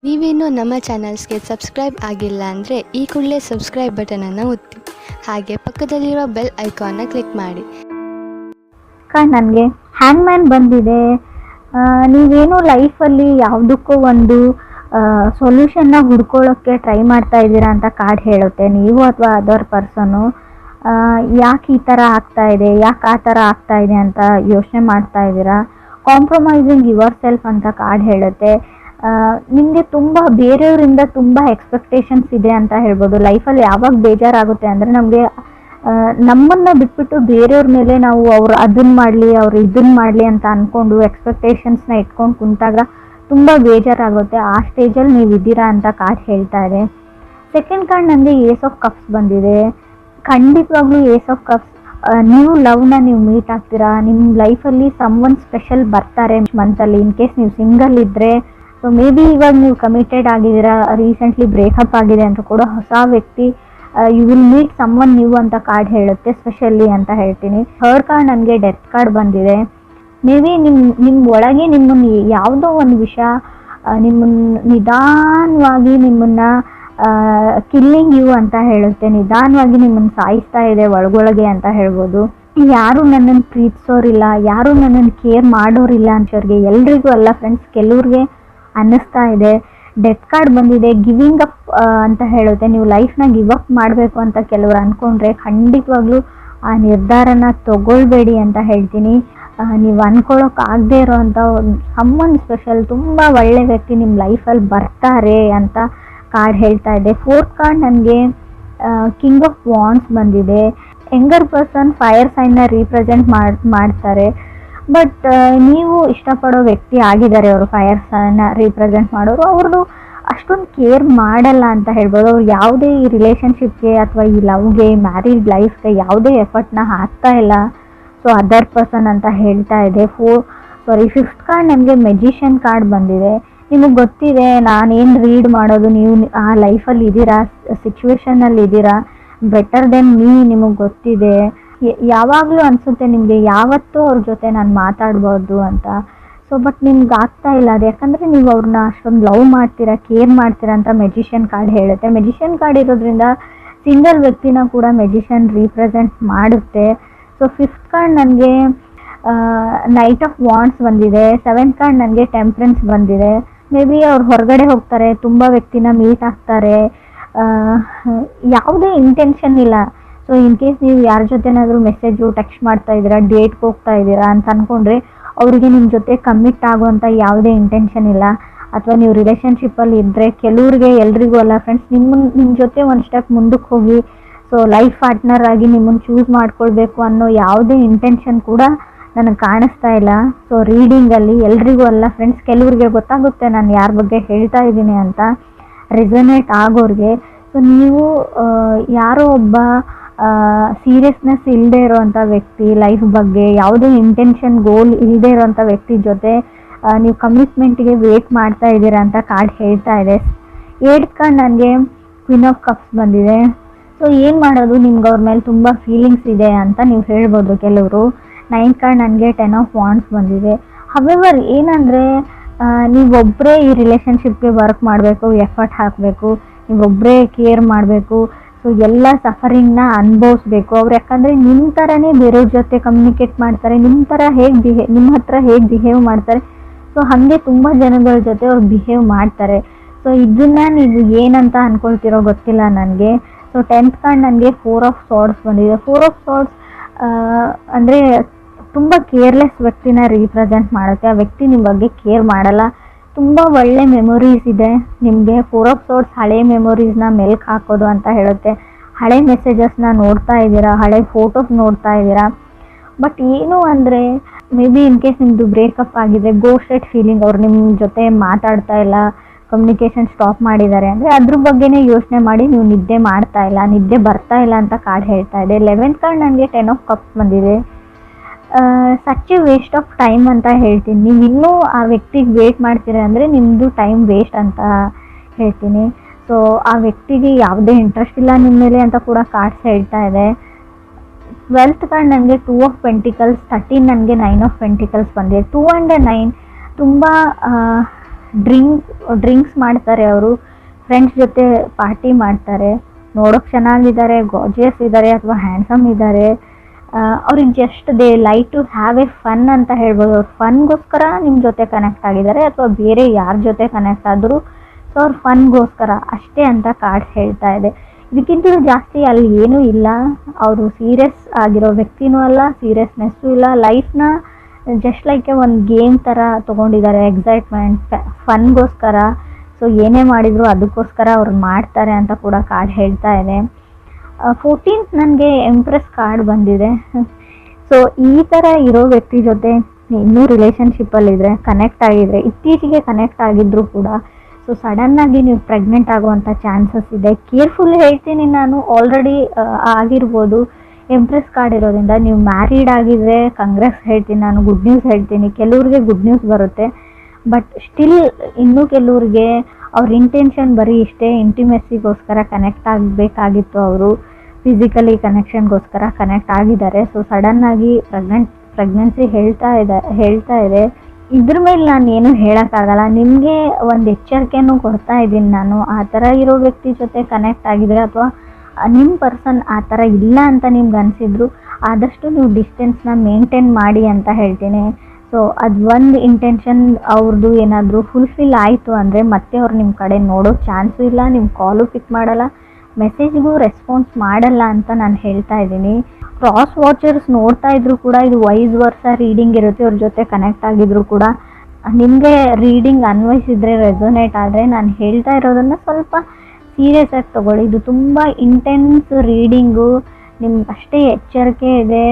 ನೀವೇನು ನಮ್ಮ ಚಾನಲ್ಸ್ಗೆ ಸಬ್ಸ್ಕ್ರೈಬ್ ಆಗಿಲ್ಲ ಅಂದರೆ ಈ ಕೂಡಲೇ ಸಬ್ಸ್ಕ್ರೈಬ್ ಬಟನನ್ನು ಒತ್ತಿ, ಹಾಗೆ ಪಕ್ಕದಲ್ಲಿರೋ ಬೆಲ್ ಐಕಾನ್ನ ಕ್ಲಿಕ್ ಮಾಡಿ. ನನಗೆ ಹ್ಯಾಂಗ್ಮ್ಯಾನ್ ಬಂದಿದೆ. ನೀವೇನು ಲೈಫಲ್ಲಿ ಯಾವುದಕ್ಕೂ ಒಂದು ಸೊಲ್ಯೂಷನ್ನ ಹುಡ್ಕೊಳ್ಳೋಕ್ಕೆ ಟ್ರೈ ಮಾಡ್ತಾ ಇದ್ದೀರಾ ಅಂತ ಕಾರ್ಡ್ ಹೇಳುತ್ತೆ. ನೀವು ಅಥವಾ ಅದರ್ ಪರ್ಸನು ಯಾಕೆ ಈ ಥರ ಆಗ್ತಾ ಇದೆ, ಯಾಕೆ ಆ ಥರ ಆಗ್ತಾ ಇದೆ ಅಂತ ಯೋಚನೆ ಮಾಡ್ತಾ ಇದ್ದೀರಾ. ಕಾಂಪ್ರಮೈಸಿಂಗ್ ಯುವರ್ ಸೆಲ್ಫ್ ಅಂತ ಕಾರ್ಡ್ ಹೇಳುತ್ತೆ. ನಿಮಗೆ ತುಂಬ ಬೇರೆಯವರಿಂದ ತುಂಬ ಎಕ್ಸ್ಪೆಕ್ಟೇಷನ್ಸ್ ಇದೆ ಅಂತ ಹೇಳ್ಬೋದು. ಲೈಫಲ್ಲಿ ಯಾವಾಗ ಬೇಜಾರಾಗುತ್ತೆ ಅಂದರೆ ನಮಗೆ ನಮ್ಮನ್ನು ಬಿಟ್ಬಿಟ್ಟು ಬೇರೆಯವ್ರ ಮೇಲೆ ನಾವು ಅವ್ರು ಅದನ್ನು ಮಾಡಲಿ ಅವ್ರು ಇದನ್ನು ಮಾಡಲಿ ಅಂತ ಅಂದ್ಕೊಂಡು ಎಕ್ಸ್ಪೆಕ್ಟೇಷನ್ಸ್ನ ಇಟ್ಕೊಂಡು ಕುಂತಾಗ ತುಂಬ ಬೇಜಾರಾಗುತ್ತೆ. ಆ ಸ್ಟೇಜಲ್ಲಿ ನೀವು ಇದ್ದೀರಾ ಅಂತ ಕಾರ್ಡ್ ಹೇಳ್ತಾ ಇದೆ. ಸೆಕೆಂಡ್ ಕಾರ್ಡ್ ನನಗೆ ಏಸ್ ಆಫ್ ಕಪ್ಸ್ ಬಂದಿದೆ. ಖಂಡಿತವಾಗ್ಲೂ ಏಸ್ ಆಫ್ ಕಪ್ಸ್, ನೀವು ಲವ್ನ ನೀವು ಮೀಟ್ ಆಗ್ತೀರಾ. ನಿಮ್ಮ ಲೈಫಲ್ಲಿ ಸಮ್ವನ್ ಸ್ಪೆಷಲ್ ಬರ್ತಾರೆ ಮಂತಲ್ಲಿ. ಇನ್ ಕೇಸ್ ನೀವು ಸಿಂಗಲ್ ಇದ್ದರೆ, ಸೊ ಮೇ ಬಿ ಇವಾಗ ನೀವು ಕಮಿಟೆಡ್ ಆಗಿದ್ದೀರಾ, ರೀಸೆಂಟ್ಲಿ ಬ್ರೇಕಪ್ ಆಗಿದೆ ಅಂತ ಕೂಡ ಹೊಸ ವ್ಯಕ್ತಿ you will meet someone new ಅಂತ ಕಾರ್ಡ್ ಹೇಳುತ್ತೆ, ಸ್ಪೆಷಲಿ ಅಂತ ಹೇಳ್ತೀನಿ. ಥರ್ಡ್ ಕಾರ್ಡ್ ನನಗೆ ಡೆತ್ ಕಾರ್ಡ್ ಬಂದಿದೆ. ಮೇ ಬಿ ನಿಮ್ಮ ಒಳಗೆ ನಿಮ್ಮನ್ನು ಯಾವುದೋ ಒಂದು ವಿಷಯ ನಿಮ್ಮನ್ನು ನಿಧಾನವಾಗಿ ನಿಮ್ಮನ್ನು ಕಿಲ್ಲಿಂಗ್ ಯು ಅಂತ ಹೇಳುತ್ತೆ. ನಿಧಾನವಾಗಿ ನಿಮ್ಮನ್ನು ಸಾಯಿಸ್ತಾ ಇದೆ ಒಳಗೊಳಗೆ ಅಂತ ಹೇಳ್ಬೋದು. ಯಾರು ನನ್ನನ್ನು ಪ್ರೀತಿಸೋರಿಲ್ಲ, ಯಾರು ನನ್ನನ್ನು ಕೇರ್ ಮಾಡೋರಿಲ್ಲ ಅಂತವ್ರಿಗೆ ಎಲ್ರಿಗೂ ಅಲ್ಲ ಫ್ರೆಂಡ್ಸ್, ಕೆಲವ್ರಿಗೆ ಅನ್ನಿಸ್ತಾ ಇದೆ. ಡೆತ್ ಕಾರ್ಡ್ ಬಂದಿದೆ. ಗಿವಿಂಗ್ ಅಪ್ ಅಂತ ಹೇಳುತ್ತೆ. ನೀವು ಲೈಫ್ನ ಗಿವ್ ಅಪ್ ಮಾಡಬೇಕು ಅಂತ ಕೆಲವರು ಅಂದ್ಕೊಂಡ್ರೆ ಖಂಡಿತವಾಗ್ಲೂ ಆ ನಿರ್ಧಾರನ ತಗೊಳ್ಬೇಡಿ ಅಂತ ಹೇಳ್ತೀನಿ. ನೀವು ಅಂದ್ಕೊಳ್ಳೋಕ್ಕಾಗದೇ ಇರೋವಂಥ ಸಮ್ಮನ್ ಸ್ಪೆಷಲ್ ತುಂಬ ಒಳ್ಳೆ ವ್ಯಕ್ತಿ ನಿಮ್ಮ ಲೈಫಲ್ಲಿ ಬರ್ತಾರೆ ಅಂತ ಕಾರ್ಡ್ ಹೇಳ್ತಾ ಇದೆ. ಫೋರ್ತ್ ಕಾರ್ಡ್ ನನಗೆ ಕಿಂಗ್ ಆಫ್ ವಾಂಡ್ಸ್ ಬಂದಿದೆ. ಯಂಗರ್ ಪರ್ಸನ್ ಫೈರ್ ಸೈನ್ನ ರೀಪ್ರೆಸೆಂಟ್ ಮಾಡ್ತಾರೆ. ಬಟ್ ನೀವು ಇಷ್ಟಪಡೋ ವ್ಯಕ್ತಿ ಆಗಿದ್ದಾರೆ ಅವರು, ಫೈರ್ ಸೈನ್ನ ರೀಪ್ರೆಸೆಂಟ್ ಮಾಡೋರು. ಅವ್ರದ್ದು ಅಷ್ಟೊಂದು ಕೇರ್ ಮಾಡಲ್ಲ ಅಂತ ಹೇಳ್ಬೋದು. ಅವ್ರು ಯಾವುದೇ ಈ ರಿಲೇಷನ್ಶಿಪ್ಗೆ ಅಥವಾ ಈ ಲವ್ಗೆ, ಮ್ಯಾರಿಡ್ ಲೈಫ್ಗೆ ಯಾವುದೇ ಎಫರ್ಟ್ನ ಹಾಕ್ತಾ ಇಲ್ಲ. ಸೊ ಅದರ್ ಪರ್ಸನ್ ಅಂತ ಹೇಳ್ತಾ ಇದೆ. ಫಿಫ್ತ್ ಕಾರ್ಡ್ ನನಗೆ ಮೆಜಿಷಿಯನ್ ಕಾರ್ಡ್ ಬಂದಿದೆ. ನಿಮಗೆ ಗೊತ್ತಿದೆ ನಾನೇನು ರೀಡ್ ಮಾಡೋದು, ನೀವು ಆ ಲೈಫಲ್ಲಿ ಇದ್ದೀರಾ, ಸಿಚುವೇಶನಲ್ಲಿ ಇದ್ದೀರಾ, ಬೆಟರ್ ದೆನ್ ಮೀ ನಿಮಗೆ ಗೊತ್ತಿದೆ. ಯಾವಾಗಲೂ ಅನಿಸುತ್ತೆ ನಿಮಗೆ ಯಾವತ್ತೂ ಅವ್ರ ಜೊತೆ ನಾನು ಮಾತಾಡ್ಬೋದು ಅಂತ. ಸೊ ಬಟ್ ನಿಮ್ಗೆ ಆಗ್ತಾ ಇಲ್ಲ ಅದು, ಯಾಕಂದರೆ ನೀವು ಅವ್ರನ್ನ ಅಷ್ಟೊಂದು ಲವ್ ಮಾಡ್ತೀರಾ, ಕೇರ್ ಮಾಡ್ತೀರಾ ಅಂತ ಮೆಜಿಷಿಯನ್ ಕಾರ್ಡ್ ಹೇಳುತ್ತೆ. ಮೆಜಿಷಿಯನ್ ಕಾರ್ಡ್ ಇರೋದ್ರಿಂದ ಸಿಂಗಲ್ ವ್ಯಕ್ತಿನ ಕೂಡ ಮೆಜಿಷಿಯನ್ ರೀಪ್ರೆಸೆಂಟ್ ಮಾಡುತ್ತೆ. ಸೊ ಫಿಫ್ತ್ ಕಾರ್ಡ್ ನನಗೆ ನೈಟ್ ಆಫ್ ವಾಂಡ್ಸ್ ಬಂದಿದೆ. ಸೆವೆಂತ್ ಕಾರ್ಡ್ ನನಗೆ ಟೆಂಪ್ರೆನ್ಸ್ ಬಂದಿದೆ. ಮೇ ಬಿ ಅವ್ರು ಹೊರಗಡೆ ಹೋಗ್ತಾರೆ, ತುಂಬ ವ್ಯಕ್ತಿನ ಮೀಟ್ ಆಗ್ತಾರೆ, ಯಾವುದೇ ಇಂಟೆನ್ಷನ್ ಇಲ್ಲ. ಸೊ ಇನ್ ಕೇಸ್ ನೀವು ಯಾರ ಜೊತೆನಾದರೂ ಮೆಸೇಜು ಟೆಕ್ಸ್ಟ್ ಮಾಡ್ತಾ ಇದ್ದೀರಾ, ಡೇಟ್ಗೆ ಹೋಗ್ತಾ ಇದ್ದೀರಾ ಅಂತ ಅಂದ್ಕೊಂಡ್ರೆ ಅವರಿಗೆ ನಿಮ್ಮ ಜೊತೆ ಕಮಿಟ್ ಆಗುವಂಥ ಯಾವುದೇ ಇಂಟೆನ್ಷನ್ ಇಲ್ಲ. ಅಥವಾ ನೀವು ರಿಲೇಷನ್ಶಿಪ್ಪಲ್ಲಿ ಇದ್ದರೆ ಕೆಲವ್ರಿಗೆ, ಎಲ್ರಿಗೂ ಅಲ್ಲ ಫ್ರೆಂಡ್ಸ್, ನಿಮ್ಮ ಜೊತೆ ಒಂದು ಸ್ಟೆಪ್ ಮುಂದಕ್ಕೆ ಹೋಗಿ ಸೊ ಲೈಫ್ ಪಾರ್ಟ್ನರ್ ಆಗಿ ನಿಮ್ಮನ್ನು ಚೂಸ್ ಮಾಡ್ಕೊಳ್ಬೇಕು ಅನ್ನೋ ಯಾವುದೇ ಇಂಟೆನ್ಷನ್ ಕೂಡ ನನಗೆ ಕಾಣಿಸ್ತಾ ಇಲ್ಲ. ಸೊ ರೀಡಿಂಗಲ್ಲಿ ಎಲ್ರಿಗೂ ಅಲ್ಲ ಫ್ರೆಂಡ್ಸ್, ಕೆಲವ್ರಿಗೆ ಗೊತ್ತಾಗುತ್ತೆ ನಾನು ಯಾರ ಬಗ್ಗೆ ಹೇಳ್ತಾ ಇದ್ದೀನಿ ಅಂತ, ರೆಸೊನೇಟ್ ಆಗೋರಿಗೆ. ಸೊ ನೀವು ಯಾರೋ ಒಬ್ಬ ಸೀರಿಯಸ್ನೆಸ್ ಇಲ್ಲದೆ ಇರೋವಂಥ ವ್ಯಕ್ತಿ, ಲೈಫ್ ಬಗ್ಗೆ ಯಾವುದೇ ಇಂಟೆನ್ಷನ್ ಗೋಲ್ ಇಲ್ಲದೆ ಇರೋವಂಥ ವ್ಯಕ್ತಿ ಜೊತೆ ನೀವು ಕಮಿಟ್ಮೆಂಟ್ಗೆ ವೇಟ್ ಮಾಡ್ತಾ ಇದ್ದೀರಾ ಅಂತ ಕಾರ್ಡ್ ಹೇಳ್ತಾ ಇದೆ. ಏಯ್ಟ್ ಕಾರ್ಡ್ ನನಗೆ ಕ್ವೀನ್ ಆಫ್ ಕಪ್ಸ್ ಬಂದಿದೆ. ಸೊ ಏನು ಮಾಡೋದು, ನಿಮ್ಗೆ ಅವ್ರ ಮೇಲೆ ತುಂಬ ಫೀಲಿಂಗ್ಸ್ ಇದೆ ಅಂತ ನೀವು ಹೇಳ್ಬೋದು ಕೆಲವರು. ನೈನ್ತ್ ಕಾರ್ಡ್ ನನಗೆ 10 ಆಫ್ ವಾಂಡ್ಸ್ ಬಂದಿದೆ. ಹವೆವರ್ ಏನಂದರೆ ನೀವೊಬ್ಬರೇ ಈ ರಿಲೇಷನ್ಶಿಪ್ಗೆ ವರ್ಕ್ ಮಾಡಬೇಕು, ಎಫರ್ಟ್ ಹಾಕಬೇಕು, ನೀವೊಬ್ಬರೇ ಕೇರ್ ಮಾಡಬೇಕು. ಸೊ ಎಲ್ಲ ಸಫರಿಂಗ್ನ ಅನುಭವಿಸ್ಬೇಕು ಅವ್ರು, ಯಾಕಂದರೆ ನಿಮ್ಮ ಥರನೇ ಬೇರೆಯವ್ರ ಜೊತೆ ಕಮ್ಯುನಿಕೇಟ್ ಮಾಡ್ತಾರೆ, ನಿಮ್ಮ ಹತ್ರ ಹೇಗೆ ಬಿಹೇವ್ ಮಾಡ್ತಾರೆ, ಸೊ ಹಾಗೆ ತುಂಬ ಜನಗಳ ಜೊತೆ ಅವ್ರು ಬಿಹೇವ್ ಮಾಡ್ತಾರೆ. ಸೊ ಇದನ್ನು ನೀವು ಏನಂತ ಅಂದ್ಕೊಳ್ತಿರೋ ಗೊತ್ತಿಲ್ಲ ನನಗೆ. ಸೊ 10th ಕಾರ್ಡ್ ನನಗೆ 4 ಆಫ್ ಸಾರ್ಡ್ಸ್ ಬಂದಿದೆ. 4 ಆಫ್ ಸಾರ್ಡ್ಸ್ ಅಂದರೆ ತುಂಬ ಕೇರ್ಲೆಸ್ ವ್ಯಕ್ತಿನ ರೀಪ್ರೆಸೆಂಟ್ ಮಾಡುತ್ತೆ. ಆ ವ್ಯಕ್ತಿ ನಿಮ್ಮ ಬಗ್ಗೆ ಕೇರ್ ಮಾಡಲ್ಲ. ತುಂಬ ಒಳ್ಳೆ ಮೆಮೊರೀಸ್ ಇದೆ ನಿಮಗೆ. 4 ಆಫ್ ಸಾರ್ಡ್ಸ್ ಹಳೆ ಮೆಮೊರೀಸ್ನ ಮೆಲ್ಕ್ ಹಾಕೋದು ಅಂತ ಹೇಳುತ್ತೆ. ಹಳೆ ಮೆಸೇಜಸ್ನ ನೋಡ್ತಾ ಇದ್ದೀರಾ, ಹಳೆ ಫೋಟೋಸ್ ನೋಡ್ತಾ ಇದ್ದೀರಾ. ಬಟ್ ಏನು ಅಂದರೆ ಮೇ ಬಿ ಇನ್ ಕೇಸ್ ನಿಮ್ಮದು ಬ್ರೇಕಪ್ ಆಗಿದೆ, ಗೋಸ್ಟೆಡ್ ಫೀಲಿಂಗ್, ಅವ್ರು ನಿಮ್ಮ ಜೊತೆ ಮಾತಾಡ್ತಾ ಇಲ್ಲ, ಕಮ್ಯುನಿಕೇಷನ್ ಸ್ಟಾಪ್ ಮಾಡಿದ್ದಾರೆ ಅಂದರೆ ಅದ್ರ ಬಗ್ಗೆನೇ ಯೋಚನೆ ಮಾಡಿ ನೀವು ನಿದ್ದೆ ಮಾಡ್ತಾ ಇಲ್ಲ, ನಿದ್ದೆ ಬರ್ತಾ ಇಲ್ಲ ಅಂತ ಕಾರ್ಡ್ ಹೇಳ್ತಾ ಇದೆ. 11th ಕಾರ್ಡ್ ನನಗೆ 10 ಆಫ್ ಕಪ್ಸ್ ಬಂದಿದೆ. Such A waste of time ಅಂತ ಹೇಳ್ತೀನಿ. ನೀವು ಇನ್ನೂ ಆ ವ್ಯಕ್ತಿಗೆ ವೇಟ್ ಮಾಡ್ತೀರ ಅಂದರೆ ನಿಮ್ಮದು ಟೈಮ್ ವೇಸ್ಟ್ ಅಂತ ಹೇಳ್ತೀನಿ. ಸೊ ಆ ವ್ಯಕ್ತಿಗೆ ಯಾವುದೇ ಇಂಟ್ರೆಸ್ಟ್ ಇಲ್ಲ ನಿಮ್ಮ ಮೇಲೆ ಅಂತ ಕೂಡ ಕಾರ್ಡ್ಸ್ ಹೇಳ್ತಾ ಇದೆ. 12th ಕಾರ್ಡ್ ನನಗೆ 2 ಆಫ್ ಪೆಂಟಿಕಲ್ಸ್, 13 ನನಗೆ 9 ಆಫ್ ಪೆಂಟಿಕಲ್ಸ್ ಬಂದಿದೆ. 2 and 9 ತುಂಬ ಡ್ರಿಂಕ್ಸ್ ಮಾಡ್ತಾರೆ, ಅವರು ಫ್ರೆಂಡ್ಸ್ ಜೊತೆ ಪಾರ್ಟಿ ಮಾಡ್ತಾರೆ, ನೋಡೋಕೆ ಚೆನ್ನಾಗಿದ್ದಾರೆ, ಗಾರ್ಜಿಯಸ್ ಇದ್ದಾರೆ ಅಥವಾ ಹ್ಯಾಂಡ್ಸಮ್ ಇದ್ದಾರೆ. ಅವ್ರಿಗೆ just they like to have a fun ಅಂತ ಹೇಳ್ಬೋದು. ಅವ್ರು ಫನ್ಗೋಸ್ಕರ ನಿಮ್ಮ ಜೊತೆ ಕನೆಕ್ಟ್ ಆಗಿದ್ದಾರೆ ಅಥವಾ ಬೇರೆ ಯಾರ ಜೊತೆ ಕನೆಕ್ಟ್ ಆದರೂ ಸೊ ಅವ್ರ ಫನ್ಗೋಸ್ಕರ ಅಷ್ಟೇ ಅಂತ ಕಾರ್ಡ್ಸ್ ಹೇಳ್ತಾ ಇದೆ. ಇದಕ್ಕಿಂತಲೂ ಜಾಸ್ತಿ ಅಲ್ಲಿ ಏನೂ ಇಲ್ಲ. ಅವರು ಸೀರಿಯಸ್ ಆಗಿರೋ ವ್ಯಕ್ತಿನೂ ಅಲ್ಲ, ಸೀರಿಯಸ್ನೆಸ್ಸು ಇಲ್ಲ. ಲೈಫ್ನ ಜಸ್ಟ್ ಲೈಕ್ ಒಂದು ಗೇಮ್ ಥರ ತೊಗೊಂಡಿದ್ದಾರೆ, ಎಕ್ಸೈಟ್ಮೆಂಟ್ ಫನ್ಗೋಸ್ಕರ. ಸೊ ಏನೇ ಮಾಡಿದರೂ ಅದಕ್ಕೋಸ್ಕರ ಅವ್ರು ಮಾಡ್ತಾರೆ ಅಂತ ಕೂಡ ಕಾರ್ಡ್ ಹೇಳ್ತಾ ಇದೆ. 14th ನನಗೆ ಎಂಪ್ರೆಸ್ ಕಾರ್ಡ್ ಬಂದಿದೆ. ಸೊ ಈ ಥರ ಇರೋ ವ್ಯಕ್ತಿ ಜೊತೆ ಇನ್ನೂ ರಿಲೇಷನ್ಶಿಪ್ಪಲ್ಲಿದ್ದರೆ, ಕನೆಕ್ಟ್ ಆಗಿದ್ರೆ, ಇತ್ತೀಚೆಗೆ ಕನೆಕ್ಟ್ ಆಗಿದ್ದರೂ ಕೂಡ ಸೊ ಸಡನ್ನಾಗಿ ನೀವು ಪ್ರೆಗ್ನೆಂಟ್ ಆಗುವಂಥ ಚಾನ್ಸಸ್ ಇದೆ. ಕೇರ್ಫುಲ್ ಹೇಳ್ತೀನಿ ನಾನು, ಆಲ್ರೆಡಿ ಆಗಿರ್ಬೋದು. ಎಂಪ್ರೆಸ್ ಕಾರ್ಡ್ ಇರೋದ್ರಿಂದ ನೀವು ಮ್ಯಾರಿಡ್ ಆಗಿದ್ರೆ ಕಂಗ್ರೆಸ್ ಹೇಳ್ತೀನಿ ನಾನು, ಗುಡ್ ನ್ಯೂಸ್ ಹೇಳ್ತೀನಿ. ಕೆಲವ್ರಿಗೆ ಗುಡ್ ನ್ಯೂಸ್ ಬರುತ್ತೆ, ಬಟ್ ಸ್ಟಿಲ್ ಇನ್ನೂ ಕೆಲವ್ರಿಗೆ ಅವ್ರ ಇಂಟೆನ್ಷನ್ ಬರೀ ಇಷ್ಟೇ, ಇಂಟಿಮೆಸಿಗೋಸ್ಕರ ಕನೆಕ್ಟ್ ಆಗಬೇಕಾಗಿತ್ತು. ಅವರು ಫಿಸಿಕಲಿ ಕನೆಕ್ಷನ್ಗೋಸ್ಕರ ಕನೆಕ್ಟ್ ಆಗಿದ್ದಾರೆ. ಸೊ ಸಡನ್ನಾಗಿ ಪ್ರೆಗ್ನೆನ್ಸಿ ಹೇಳ್ತಾ ಇದೆ. ಇದ್ರ ಮೇಲೆ ನಾನು ಏನು ಹೇಳೋಕ್ಕಾಗಲ್ಲ. ನಿಮಗೆ ಒಂದು ಎಚ್ಚರಿಕೆನೂ ಕೊಡ್ತಾ ಇದ್ದೀನಿ ನಾನು. ಆ ಥರ ಇರೋ ವ್ಯಕ್ತಿ ಜೊತೆ ಕನೆಕ್ಟ್ ಆಗಿದ್ರೆ ಅಥವಾ ನಿಮ್ಮ ಪರ್ಸನ್ ಆ ಥರ ಇಲ್ಲ ಅಂತ ನಿಮ್ಗೆ ಅನಿಸಿದ್ರು, ಆದಷ್ಟು ನೀವು ಡಿಸ್ಟೆನ್ಸ್ನ ಮೇಂಟೈನ್ ಮಾಡಿ ಅಂತ ಹೇಳ್ತೀನಿ. ಸೊ ಅದು ಒಂದು ಇಂಟೆನ್ಷನ್ ಅವ್ರದ್ದು ಏನಾದರೂ ಫುಲ್ಫಿಲ್ ಆಯಿತು ಅಂದರೆ ಮತ್ತೆ ಅವ್ರು ನಿಮ್ಮ ಕಡೆ ನೋಡೋ ಚಾನ್ಸು ಇಲ್ಲ, ನಿಮ್ಮ ಕಾಲು ಪಿಕ್ ಮಾಡಲ್ಲ, ಮೆಸೇಜ್ಗೂ ರೆಸ್ಪಾನ್ಸ್ ಮಾಡಲ್ಲ ಅಂತ ನಾನು ಹೇಳ್ತಾ ಇದ್ದೀನಿ. ಕ್ರಾಸ್ ವಾಚರ್ಸ್ ನೋಡ್ತಾ ಇದ್ರು ಕೂಡ ಇದು ವೈಸ್ ವರ್ಸ ರೀಡಿಂಗ್ ಇರುತ್ತೆ. ಅವ್ರ ಜೊತೆ ಕನೆಕ್ಟ್ ಆಗಿದ್ರು ಕೂಡ ನಿಮಗೆ ರೀಡಿಂಗ್ ಅನ್ವಯಿಸಿದ್ರೆ, ರೆಸೊನೇಟ್ ಆದರೆ ನಾನು ಹೇಳ್ತಾ ಇರೋದನ್ನು ಸ್ವಲ್ಪ ಸೀರಿಯಸ್ ಆಗಿ ತೊಗೊಳ್ಳಿ. ಇದು ತುಂಬ ಇಂಟೆನ್ಸ್ ರೀಡಿಂಗು, ನಿಮ್ಗೆ ಅಷ್ಟೇ ಎಚ್ಚರಿಕೆ ಇದೆ.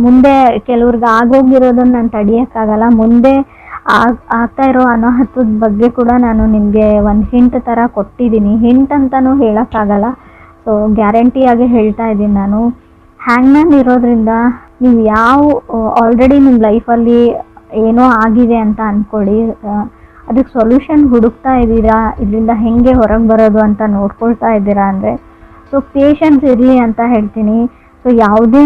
ಮುಂದೆ ಕೆಲವ್ರಿಗೆ ಆಗೋಗಿರೋದನ್ನು ನಾನು ತಡೆಯೋಕ್ಕಾಗಲ್ಲ. ಮುಂದೆ ಆಗ್ತಾ ಇರೋ ಅನಾಹುತದ ಬಗ್ಗೆ ಕೂಡ ನಾನು ನಿಮಗೆ ಒಂದು ಹಿಂಟ್ ಥರ ಕೊಟ್ಟಿದ್ದೀನಿ. ಹಿಂಟ್ ಅಂತಲೂ ಹೇಳೋಕ್ಕಾಗಲ್ಲ, ಸೊ ಗ್ಯಾರಂಟಿಯಾಗಿ ಹೇಳ್ತಾ ಇದ್ದೀನಿ ನಾನು. ಹ್ಯಾಂಗ್ಮ್ಯಾನ್ ಇರೋದ್ರಿಂದ ನೀವು ಆಲ್ರೆಡಿ ನಿಮ್ಮ ಲೈಫಲ್ಲಿ ಏನೋ ಆಗಿದೆ ಅಂತ ಅಂದ್ಕೊಳ್ಳಿ, ಅದಕ್ಕೆ ಸೊಲ್ಯೂಷನ್ ಹುಡುಕ್ತಾ ಇದ್ದೀರಾ, ಇದರಿಂದ ಹೇಗೆ ಹೊರಗೆ ಬರೋದು ಅಂತ ನೋಡ್ಕೊಳ್ತಾ ಇದ್ದೀರಾ ಅಂದರೆ ಸೊ ಪೇಷನ್ಸ್ ಇರಲಿ ಅಂತ ಹೇಳ್ತೀನಿ. ಸೊ ಯಾವುದೇ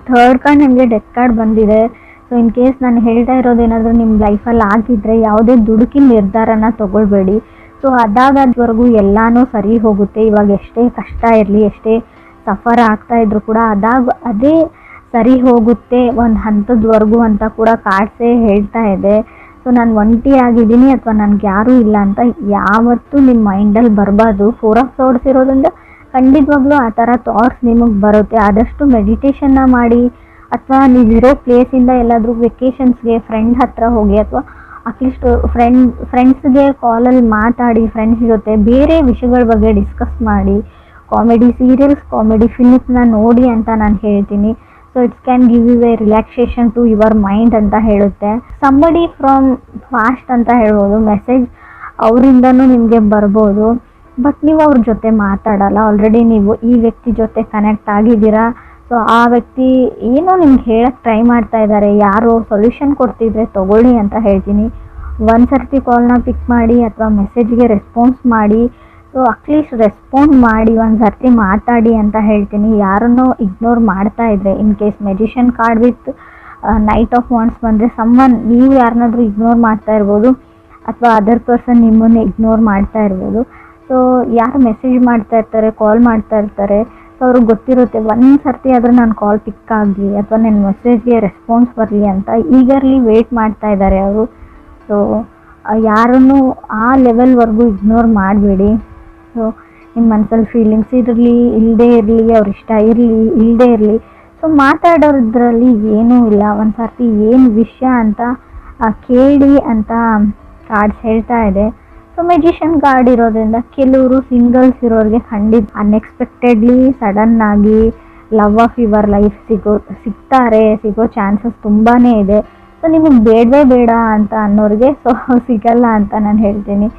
ಥರ್ಡ್ ಕಾರ್ಡ್ ನಿಮಗೆ ಡೆತ್ ಕಾರ್ಡ್ ಬಂದಿದೆ. ಸೊ ಇನ್ ಕೇಸ್ ನಾನು ಹೇಳ್ತಾ ಇರೋದೇನಾದರೂ ನಿಮ್ಮ ಲೈಫಲ್ಲಿ ಆಗಿದ್ದರೆ ಯಾವುದೇ ದುಡುಕಿನ ನಿರ್ಧಾರನ ತೊಗೊಳ್ಬೇಡಿ. ಸೊ ಅದಾಗದ್ವರೆಗೂ ಎಲ್ಲನೂ ಸರಿ ಹೋಗುತ್ತೆ. ಇವಾಗ ಎಷ್ಟೇ ಕಷ್ಟ ಇರಲಿ, ಎಷ್ಟೇ ಸಫರ್ ಆಗ್ತಾಯಿದ್ರು ಕೂಡ ಅದೇ ಸರಿ ಹೋಗುತ್ತೆ ಒಂದು ಹಂತದವರೆಗೂ ಅಂತ ಕೂಡ ಕಾರ್ಡ್ಸೇ ಹೇಳ್ತಾ ಇದೆ. ಸೊ ನಾನು ಒಂಟಿ ಆಗಿದ್ದೀನಿ ಅಥವಾ ನನಗೆ ಯಾರೂ ಇಲ್ಲ ಅಂತ ಯಾವತ್ತೂ ನಿಮ್ಮ ಮೈಂಡಲ್ಲಿ ಬರಬಾರ್ದು. 4 ಆಫ್ ಸೋರ್ಡ್ಸ್ ಇರೋದ್ರಿಂದ ಖಂಡಿತವಾಗ್ಲೂ ಆ ಥರ ಥಾಟ್ಸ್ ನಿಮಗೆ ಬರುತ್ತೆ. ಆದಷ್ಟು ಮೆಡಿಟೇಷನ್ನ ಮಾಡಿ ಅಥವಾ ನೀವಿರೋ ಪ್ಲೇಸಿಂದ ಎಲ್ಲಾದರೂ ವೆಕೇಷನ್ಸ್ಗೆ ಫ್ರೆಂಡ್ ಹತ್ರ ಹೋಗಿ ಅಥವಾ ಅಟ್ಲೀಸ್ಟ್ ಫ್ರೆಂಡ್ಸ್ಗೆ ಕಾಲಲ್ಲಿ ಮಾತಾಡಿ, ಫ್ರೆಂಡ್ಸ್ ಜೊತೆ ಬೇರೆ ವಿಷಯಗಳ ಬಗ್ಗೆ ಡಿಸ್ಕಸ್ ಮಾಡಿ, ಕಾಮಿಡಿ ಸೀರಿಯಲ್ಸ್, ಕಾಮಿಡಿ ಫಿಲ್ಮ್ಸ್ನ ನೋಡಿ ಅಂತ ನಾನು ಹೇಳ್ತೀನಿ. So it's can give you a relaxation to your mind ಅಂತ ಹೇಳುತ್ತೆ. ಸಂಬಡಿ ಫ್ರಮ್ ಫಾಸ್ಟ್ ಅಂತ ಹೇಳ್ಬೋದು, ಮೆಸೇಜ್ ಅವರಿಂದನೂ ನಿಮಗೆ ಬರ್ಬೋದು, ಬಟ್ ನೀವು ಅವ್ರ ಜೊತೆ ಮಾತಾಡಲ್ಲ. ಆಲ್ರೆಡಿ ನೀವು ಈ ವ್ಯಕ್ತಿ ಜೊತೆ ಕನೆಕ್ಟ್ ಆಗಿದ್ದೀರಾ. ಸೊ ಆ ವ್ಯಕ್ತಿ ಏನೋ ನಿಮ್ಗೆ ಹೇಳಕ್ಕೆ ಟ್ರೈ ಮಾಡ್ತಾ ಇದ್ದಾರೆ, ಯಾರೋ ಸೊಲ್ಯೂಷನ್ ಕೊಡ್ತಿದ್ರೆ ತೊಗೊಳ್ಳಿ ಅಂತ ಹೇಳ್ತೀನಿ. ಒಂದು ಸರ್ತಿ ಕಾಲ್ನ ಪಿಕ್ ಮಾಡಿ ಅಥವಾ ಮೆಸೇಜ್ಗೆ ರೆಸ್ಪಾನ್ಸ್ ಮಾಡಿ. ಸೊ ಅಟ್ಲೀಸ್ಟ್ ರೆಸ್ಪಾಂಡ್ ಮಾಡಿ, ಒಂದು ಸರ್ತಿ ಮಾತಾಡಿ ಅಂತ ಹೇಳ್ತೀನಿ. ಯಾರನ್ನೋ ಇಗ್ನೋರ್ ಮಾಡ್ತಾ ಇದ್ರೆ, in case magician card with knight of wands ಬಂದರೆ ನೀವು ಯಾರನ್ನಾದ್ರೂ ಇಗ್ನೋರ್ ಮಾಡ್ತಾ ಇರ್ಬೋದು ಅಥವಾ ಅದರ್ ಪರ್ಸನ್ ನಿಮ್ಮನ್ನು ಇಗ್ನೋರ್ ಮಾಡ್ತಾ ಇರ್ಬೋದು. ಸೊ ಯಾರು ಮೆಸೇಜ್ ಮಾಡ್ತಾ ಇರ್ತಾರೆ, ಕಾಲ್ ಮಾಡ್ತಾ ಇರ್ತಾರೆ, ಸೊ ಅವ್ರಿಗೆ ಗೊತ್ತಿರುತ್ತೆ ಒಂದು ಸರ್ತಿ ಆದರೂ ನಾನು ಕಾಲ್ ಪಿಕ್ ಆಗಲಿ ಅಥವಾ ನನ್ನ ಮೆಸೇಜ್ಗೆ ರೆಸ್ಪಾನ್ಸ್ ಬರಲಿ ಅಂತ ಈಗರ್ಲಿ ವೆಯ್ಟ್ ಮಾಡ್ತಾ ಇದ್ದಾರೆ ಅವರು. ಸೊ ಯಾರನ್ನು ಆ ಲೆವೆಲ್ವರೆಗೂ ಇಗ್ನೋರ್ ಮಾಡಬೇಡಿ. ಸೊ ನಿಮ್ಮ ಮನಸ್ಸಲ್ಲಿ ಫೀಲಿಂಗ್ಸ್ ಇರಲಿ ಇಲ್ಲದೇ ಇರಲಿ, ಅವ್ರ ಇಷ್ಟ ಇರಲಿ ಇಲ್ಲದೇ ಇರಲಿ, ಸೊ ಮಾತಾಡೋದ್ರಲ್ಲಿ ಏನೂ ಇಲ್ಲ. ಒಂದು ಸರ್ತಿ ಏನು ವಿಷಯ ಅಂತ ಕೇಳಿ ಅಂತ ಕಾರ್ಡ್ಸ್ ಹೇಳ್ತಾ ಇದೆ. ಸೊ ಮೆಜಿಷಿಯನ್ ಕಾರ್ಡ್ ಇರೋದ್ರಿಂದ ಕೆಲವರು ಸಿಂಗಲ್ಸ್ ಇರೋರಿಗೆ ಖಂಡಿತ ಅನ್ಎಕ್ಸ್ಪೆಕ್ಟೆಡ್ಲಿ ಸಡನ್ನಾಗಿ ಲವ್ ಆಫ್ ಯುವರ್ ಲೈಫ್ ಸಿಗೋ ಚಾನ್ಸಸ್ ತುಂಬಾ ಇದೆ. ಸೊ ನಿಮಗೆ ಬೇಡವೇ ಬೇಡ ಅಂತ ಅನ್ನೋರಿಗೆ ಸೊ ಸಿಗಲ್ಲ ಅಂತ ನಾನು ಹೇಳ್ತೀನಿ.